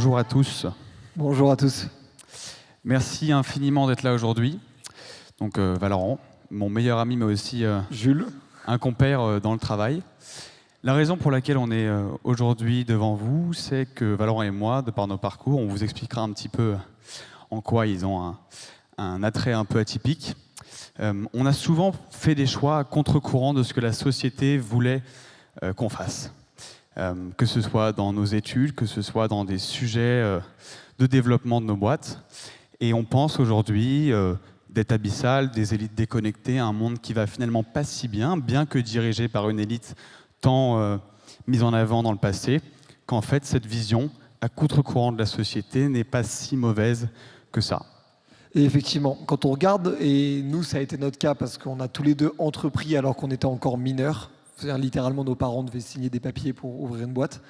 Bonjour à tous. Bonjour à tous. Merci infiniment d'être là aujourd'hui. Donc Valorant, mon meilleur ami, mais aussi Jules. un compère dans le travail. La raison pour laquelle on est aujourd'hui devant vous, c'est que Valorant et moi, de par nos parcours, on vous expliquera un petit peu en quoi ils ont un attrait un peu atypique. On a souvent fait des choix à contre-courant de ce que la société voulait qu'on fasse. Que ce soit dans nos études, que ce soit dans des sujets de développement de nos boîtes. Et on pense aujourd'hui d'être abyssal, des élites déconnectées, un monde qui va finalement pas si bien, bien que dirigé par une élite tant mise en avant dans le passé, qu'en fait cette vision à contre-courant de la société n'est pas si mauvaise que ça. Et effectivement, quand on regarde, et nous ça a été notre cas parce qu'on a tous les deux entrepris alors qu'on était encore mineurs, c'est-à-dire littéralement nos parents devaient signer des papiers pour ouvrir une boîte.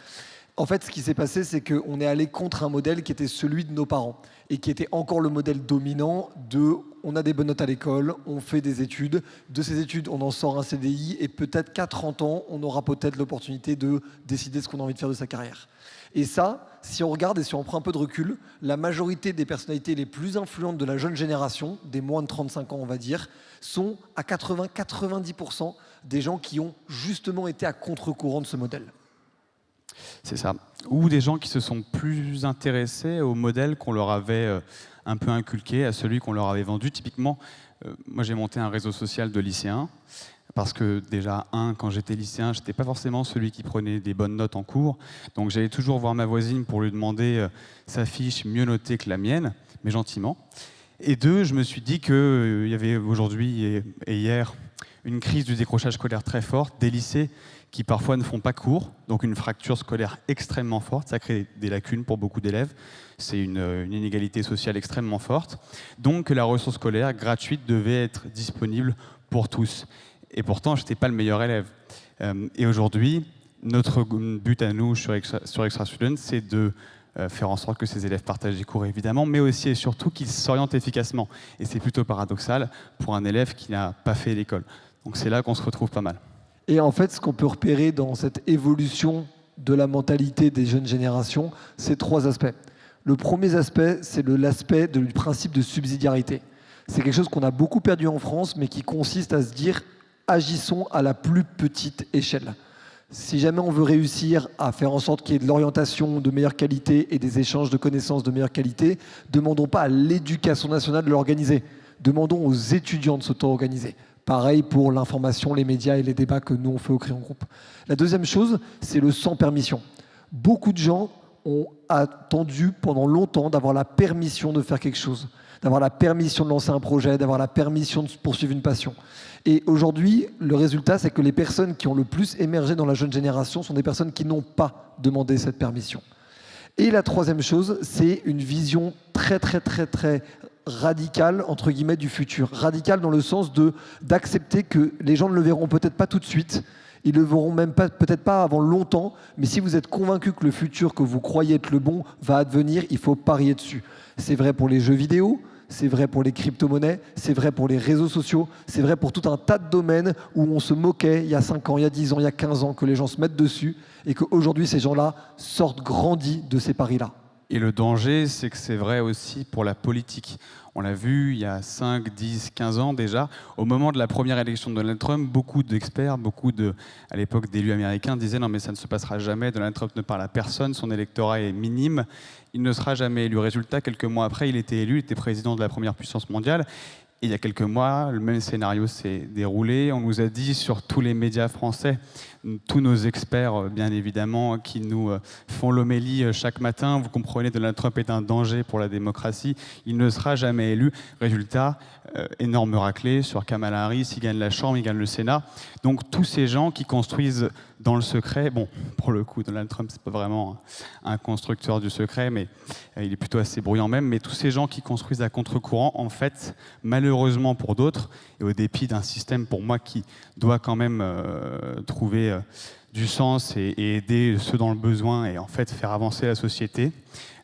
En fait, ce qui s'est passé, c'est qu'on est allé contre un modèle qui était celui de nos parents et qui était encore le modèle dominant de on a des bonnes notes à l'école, on fait des études, de ces études on en sort un CDI et peut-être qu'à 30 ans, on aura peut-être l'opportunité de décider ce qu'on a envie de faire de sa carrière. Et ça, si on regarde et si on prend un peu de recul, la majorité des personnalités les plus influentes de la jeune génération, des moins de 35 ans on va dire, sont à 80-90% des gens qui ont justement été à contre-courant de ce modèle. C'est ça. Ou des gens qui se sont plus intéressés au modèle qu'on leur avait un peu inculqué, à celui qu'on leur avait vendu. Typiquement, moi j'ai monté un réseau social de lycéens, parce que déjà, quand j'étais lycéen, je n'étais pas forcément celui qui prenait des bonnes notes en cours. Donc j'allais toujours voir ma voisine pour lui demander sa fiche mieux notée que la mienne, mais gentiment. Et deux, je me suis dit qu'il y avait aujourd'hui et hier une crise du décrochage scolaire très forte, des lycées qui parfois ne font pas cours, donc une fracture scolaire extrêmement forte, ça crée des lacunes pour beaucoup d'élèves, c'est une inégalité sociale extrêmement forte. Donc la ressource scolaire gratuite devait être disponible pour tous. Et pourtant, je n'étais pas le meilleur élève. Et aujourd'hui, notre but à nous sur Extra Student, c'est de faire en sorte que ces élèves partagent les cours évidemment, mais aussi et surtout qu'ils s'orientent efficacement. Et c'est plutôt paradoxal pour un élève qui n'a pas fait l'école. Donc c'est là qu'on se retrouve pas mal. Et en fait, ce qu'on peut repérer dans cette évolution de la mentalité des jeunes générations, c'est trois aspects. Le premier aspect, c'est l'aspect du principe de subsidiarité. C'est quelque chose qu'on a beaucoup perdu en France, mais qui consiste à se dire agissons à la plus petite échelle. Si jamais on veut réussir à faire en sorte qu'il y ait de l'orientation de meilleure qualité et des échanges de connaissances de meilleure qualité, demandons pas à l'éducation nationale de l'organiser. Demandons aux étudiants de s'auto-organiser. Pareil pour l'information, les médias et les débats que nous on fait au Crayon Groupe. La deuxième chose, c'est le sans permission. Beaucoup de gens ont attendu pendant longtemps d'avoir la permission de faire quelque chose, d'avoir la permission de lancer un projet, d'avoir la permission de poursuivre une passion. Et aujourd'hui, le résultat, c'est que les personnes qui ont le plus émergé dans la jeune génération sont des personnes qui n'ont pas demandé cette permission. Et la troisième chose, c'est une vision très radicale, entre guillemets, du futur. Radicale dans le sens d'accepter que les gens ne le verront peut-être pas tout de suite, ils ne le verront même pas, peut-être pas avant longtemps, mais si vous êtes convaincu que le futur que vous croyez être le bon va advenir, il faut parier dessus. C'est vrai pour les jeux vidéo, c'est vrai pour les crypto-monnaies, c'est vrai pour les réseaux sociaux, c'est vrai pour tout un tas de domaines où on se moquait il y a 5 ans, il y a 10 ans, il y a 15 ans, que les gens se mettent dessus et qu'aujourd'hui, ces gens-là sortent grandis de ces paris-là. Et le danger, c'est que c'est vrai aussi pour la politique. On l'a vu il y a 5, 10, 15 ans déjà. Au moment de la première élection de Donald Trump, beaucoup d'experts, à l'époque d'élus américains disaient « Non mais ça ne se passera jamais, Donald Trump ne parle à personne, son électorat est minime, il ne sera jamais élu. » Résultat, quelques mois après, il était élu, il était président de la première puissance mondiale. Et il y a quelques mois, le même scénario s'est déroulé. On nous a dit sur tous les médias français, tous nos experts, bien évidemment, qui nous font l'homélie chaque matin, vous comprenez, Donald Trump est un danger pour la démocratie, il ne sera jamais élu. Résultat, énorme raclée sur Kamala Harris, il gagne la Chambre, il gagne le Sénat. Donc tous ces gens qui construisent dans le secret, bon, pour le coup, Donald Trump, c'est pas vraiment un constructeur du secret, mais il est plutôt assez bruyant même, mais tous ces gens qui construisent à contre-courant, en fait, malheureusement pour d'autres, et au dépit d'un système pour moi qui doit quand même trouver du sens et aider ceux dans le besoin et en fait faire avancer la société.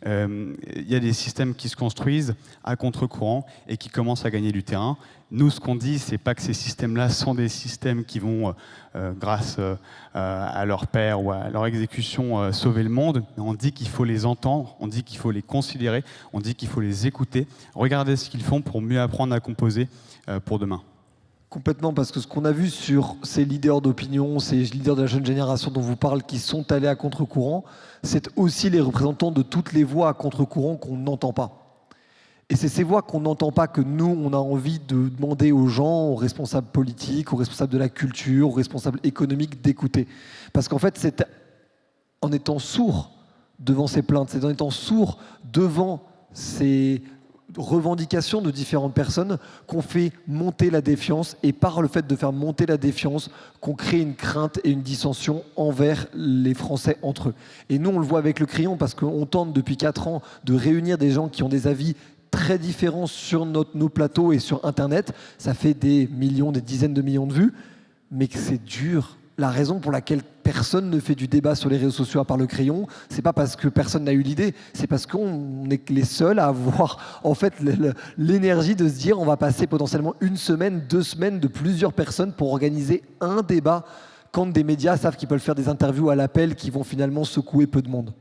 Il y a des systèmes qui se construisent à contre-courant et qui commencent à gagner du terrain. Nous, ce qu'on dit, c'est pas que ces systèmes-là sont des systèmes qui vont, grâce à leur père ou à leur exécution, sauver le monde. On dit qu'il faut les entendre, on dit qu'il faut les considérer, on dit qu'il faut les écouter, regarder ce qu'ils font pour mieux apprendre à composer pour demain. Complètement, parce que ce qu'on a vu sur ces leaders d'opinion, ces leaders de la jeune génération dont vous parlez, qui sont allés à contre-courant, c'est aussi les représentants de toutes les voix à contre-courant qu'on n'entend pas. Et c'est ces voix qu'on n'entend pas que nous, on a envie de demander aux gens, aux responsables politiques, aux responsables de la culture, aux responsables économiques d'écouter. Parce qu'en fait, c'est en étant sourd devant ces plaintes, c'est en étant sourd devant ces revendications de différentes personnes qu'on fait monter la défiance, et par le fait de faire monter la défiance, qu'on crée une crainte et une dissension envers les Français entre eux. Et nous, on le voit avec le Crayon, parce qu'on tente depuis 4 ans de réunir des gens qui ont des avis très différents sur nos plateaux et sur Internet. Ça fait des millions, des dizaines de millions de vues, mais que c'est dur. La raison pour laquelle personne ne fait du débat sur les réseaux sociaux à part le Crayon, c'est pas parce que personne n'a eu l'idée, c'est parce qu'on est les seuls à avoir en fait l'énergie de se dire on va passer potentiellement 1 semaine, 2 semaines de plusieurs personnes pour organiser un débat, quand des médias savent qu'ils peuvent faire des interviews à l'appel qui vont finalement secouer peu de monde.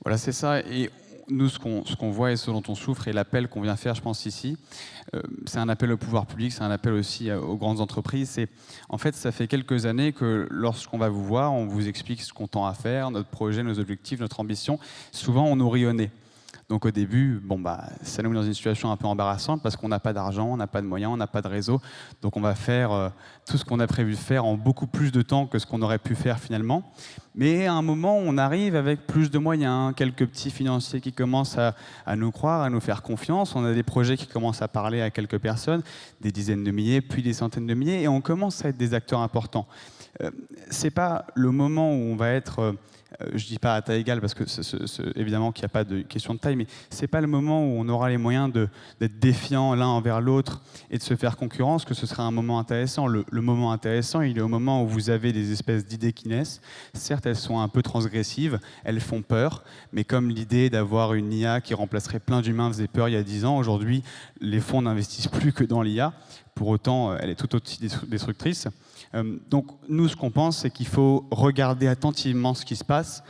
Voilà, c'est ça. Et nous, ce qu'on voit et ce dont on souffre, et l'appel qu'on vient faire, je pense, ici, c'est un appel au pouvoir public, c'est un appel aussi aux grandes entreprises. En fait, ça fait quelques années que lorsqu'on va vous voir, on vous explique ce qu'on tend à faire, notre projet, nos objectifs, notre ambition. Souvent, on nous rit au nez. Donc au début, ça nous met dans une situation un peu embarrassante parce qu'on n'a pas d'argent, on n'a pas de moyens, on n'a pas de réseau. Donc on va faire tout ce qu'on a prévu de faire en beaucoup plus de temps que ce qu'on aurait pu faire finalement. Mais à un moment, on arrive avec plus de moyens, quelques petits financiers qui commencent à nous croire, à nous faire confiance. On a des projets qui commencent à parler à quelques personnes, des dizaines de milliers, puis des centaines de milliers, et on commence à être des acteurs importants. C'est pas le moment où on va être... je ne dis pas à taille égale parce que évidemment qu'il n'y a pas de question de taille, mais ce n'est pas le moment où on aura les moyens d'être défiants l'un envers l'autre et de se faire concurrence que ce sera un moment intéressant. Le moment intéressant, il est au moment où vous avez des espèces d'idées qui naissent. Certes, elles sont un peu transgressives, elles font peur, mais comme l'idée d'avoir une IA qui remplacerait plein d'humains faisait peur il y a 10 ans, aujourd'hui, les fonds n'investissent plus que dans l'IA. Pour autant, elle est tout aussi destructrice. Donc nous, ce qu'on pense, c'est qu'il faut regarder attentivement ce qui se passe,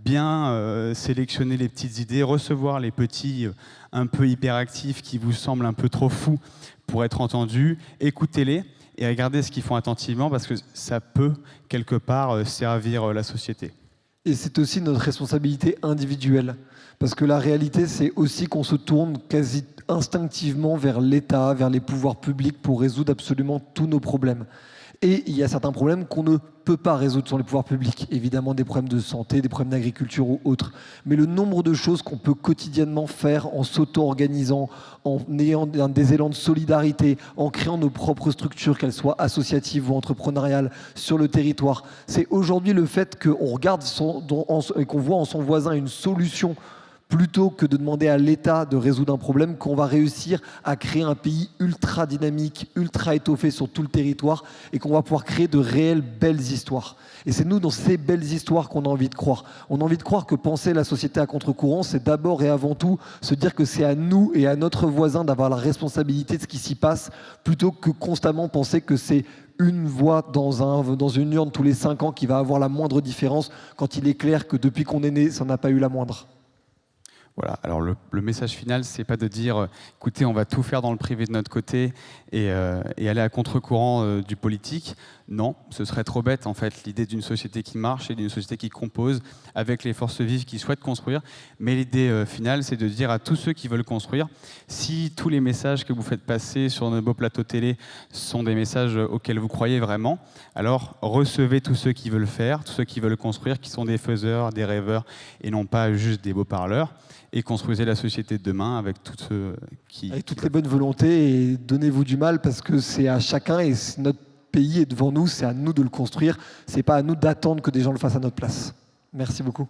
bien sélectionner les petites idées, recevoir les petits un peu hyperactifs qui vous semblent un peu trop fous pour être entendus, écoutez-les et regardez ce qu'ils font attentivement parce que ça peut quelque part servir la société. Et c'est aussi notre responsabilité individuelle. Parce que la réalité, c'est aussi qu'on se tourne quasi instinctivement vers l'État, vers les pouvoirs publics pour résoudre absolument tous nos problèmes. Et il y a certains problèmes qu'on ne peut pas résoudre sur les pouvoirs publics. Évidemment, des problèmes de santé, des problèmes d'agriculture ou autres. Mais le nombre de choses qu'on peut quotidiennement faire en s'auto-organisant, en ayant des élans de solidarité, en créant nos propres structures, qu'elles soient associatives ou entrepreneuriales, sur le territoire. C'est aujourd'hui le fait qu'on regarde et qu'on voit en son voisin une solution plutôt que de demander à l'État de résoudre un problème, qu'on va réussir à créer un pays ultra dynamique, ultra étoffé sur tout le territoire et qu'on va pouvoir créer de réelles belles histoires. Et c'est nous, dans ces belles histoires, qu'on a envie de croire. On a envie de croire que penser la société à contre-courant, c'est d'abord et avant tout se dire que c'est à nous et à notre voisin d'avoir la responsabilité de ce qui s'y passe, plutôt que constamment penser que c'est une voix dans une urne tous les 5 ans qui va avoir la moindre différence, quand il est clair que depuis qu'on est né, ça n'a pas eu la moindre. Voilà, alors le message final, c'est pas de dire écoutez, on va tout faire dans le privé de notre côté et aller à contre-courant du politique. Non, ce serait trop bête en fait, l'idée d'une société qui marche et d'une société qui compose avec les forces vives qui souhaitent construire. Mais l'idée finale, c'est de dire à tous ceux qui veulent construire, si tous les messages que vous faites passer sur nos beaux plateaux télé sont des messages auxquels vous croyez vraiment, alors recevez tous ceux qui veulent faire, tous ceux qui veulent construire, qui sont des faiseurs, des rêveurs et non pas juste des beaux parleurs. Et construisez la société de demain avec tous ceux qui... Avec toutes les bonnes volontés, et donnez-vous du mal parce que c'est à chacun, et notre pays est devant nous, c'est à nous de le construire. C'est pas à nous d'attendre que des gens le fassent à notre place. Merci beaucoup.